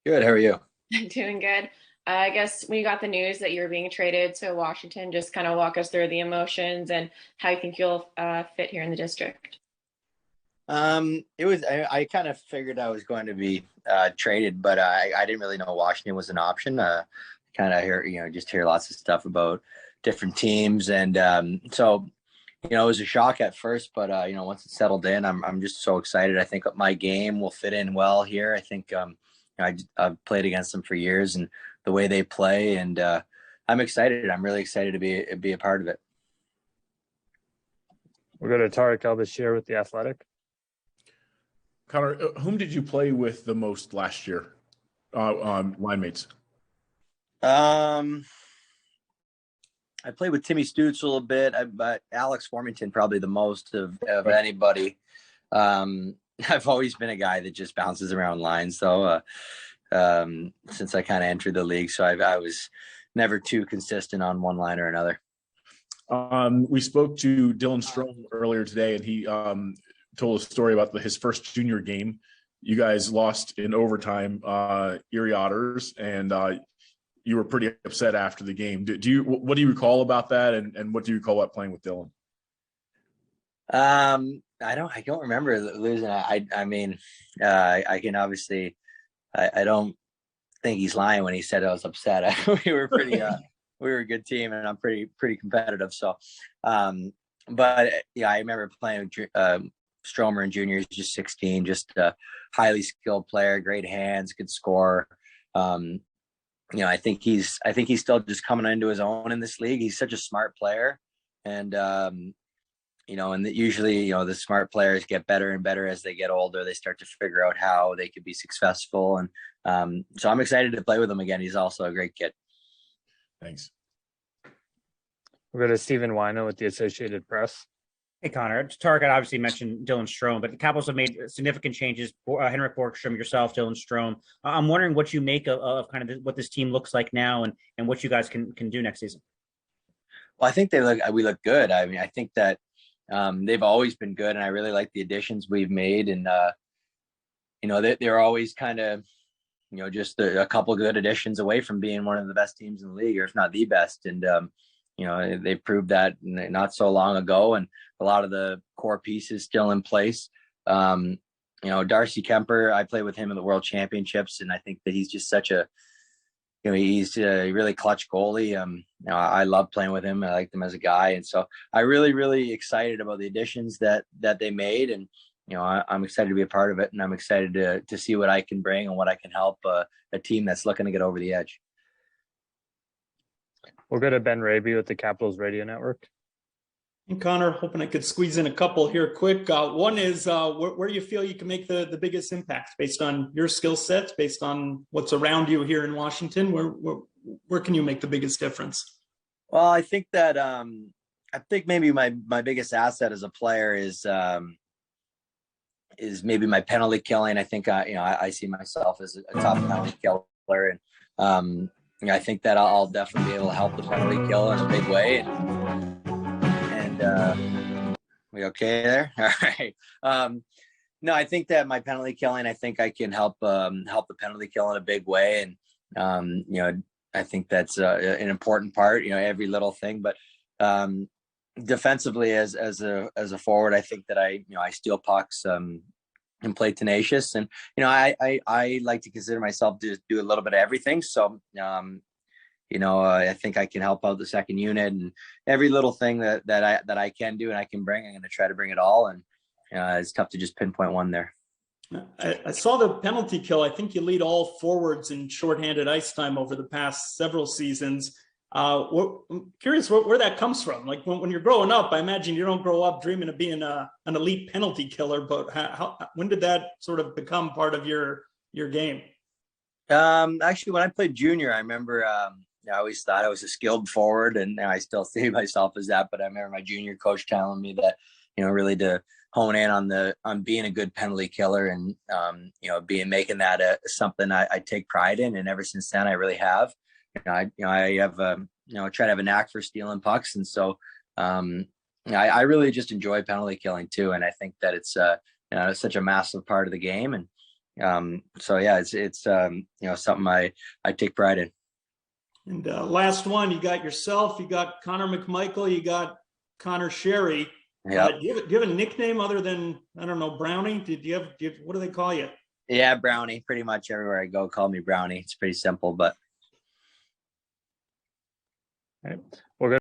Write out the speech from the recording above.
Good. How are you? Doing good. I guess when you got the news that you were being traded to Washington, just kind of walk us through the emotions and how you think you'll fit here in the district. It was. I kind of figured I was going to be traded, but I didn't really know Washington was an option. Kind of hear just hear lots of stuff about different teams, and so it was a shock at first, but once it settled in, I'm just so excited. I think my game will fit in well here. I think I've played against them for years, and the way they play, and I'm excited. I'm really excited to be a part of it. We'll go to Tarek El-Bashir with The Athletic. Connor, whom did you play with the most last year? Line mates. I played with Timmy Stutzel a bit, but Alex Formington probably the most of anybody. I've always been a guy that just bounces around lines, though, since I kind of entered the league. So I was never too consistent on one line or another. We spoke to Dylan Strome earlier today, and he told a story about his first junior game. You guys lost in overtime, Erie Otters, and you were pretty upset after the game. What do you recall about that, and what do you recall about playing with Dylan? I don't remember losing. I mean, I can obviously, I don't think he's lying when he said I was upset. We were pretty, we were a good team, and I'm pretty competitive. So, but yeah, I remember playing with Stromer in juniors, just 16, just a highly skilled player, great hands, good score. I think he's still just coming into his own in this league. He's such a smart player, and usually, the smart players get better and better as they get older. They start to figure out how they could be successful, and so I'm excited to play with him again. He's also a great kid. Thanks. We'll go to Stephen Wino with the Associated Press. Hey, Connor. Tarek had obviously mentioned Dylan Strome, but the Capitals have made significant changes. Henrik Borgstrom, yourself, Dylan Strome. I'm wondering what you make of kind of what this team looks like now, and what you guys can do next season. Well, I think we look good. I mean, I think that they've always been good, and I really like the additions we've made. And they're always kind of just a couple good additions away from being one of the best teams in the league, or if not the best. And they proved that not so long ago, and a lot of the core pieces still in place. Darcy Kemper, I played with him in the World Championships, and I think that he's just such a he's a really clutch goalie. I love playing with him. I like him as a guy, and so I really excited about the additions that they made, and I'm excited to be a part of it, and I'm excited to see what I can bring and what I can help a team that's looking to get over the edge. We'll go to Ben Raby with the Capitals Radio Network. And Connor, hoping I could squeeze in a couple here quick. One is where do you feel you can make the biggest impact based on your skill sets, based on what's around you here in Washington? Where can you make the biggest difference? Well, I think that maybe my biggest asset as a player is maybe my penalty killing. I think I see myself as a top penalty killer, and I think that I'll definitely be able to help the penalty kill in a big way. We okay there? All right. No, I think that my penalty killing, I think I can help the penalty kill in a big way. And, I think that's an important part, every little thing, but defensively as a forward, I think that I steal pucks, and play tenacious. And, I like to consider myself to do a little bit of everything. So, I think I can help out the second unit, and every little thing that I can do and I can bring, I'm going to try to bring it all. And it's tough to just pinpoint one there. I saw the penalty kill. I think you lead all forwards in shorthanded ice time over the past several seasons. I'm curious where that comes from. Like when you're growing up, I imagine you don't grow up dreaming of being an elite penalty killer, but when did that sort of become part of your game? Actually, when I played junior, I remember I always thought I was a skilled forward, and I still see myself as that. But I remember my junior coach telling me that, really to hone in on being a good penalty killer, and making that something I take pride in. And ever since then, I really have. I have try to have a knack for stealing pucks, and so I really just enjoy penalty killing too. And I think that it's such a massive part of the game, and So yeah, it's something I take pride in. And last one, you got yourself, you got Connor McMichael, you got Connor Sherry. Yeah. Do you have a nickname other than, I don't know, Brownie? What do they call you? Yeah, Brownie. Pretty much everywhere I go, call me Brownie. It's pretty simple, but. All right. We're good.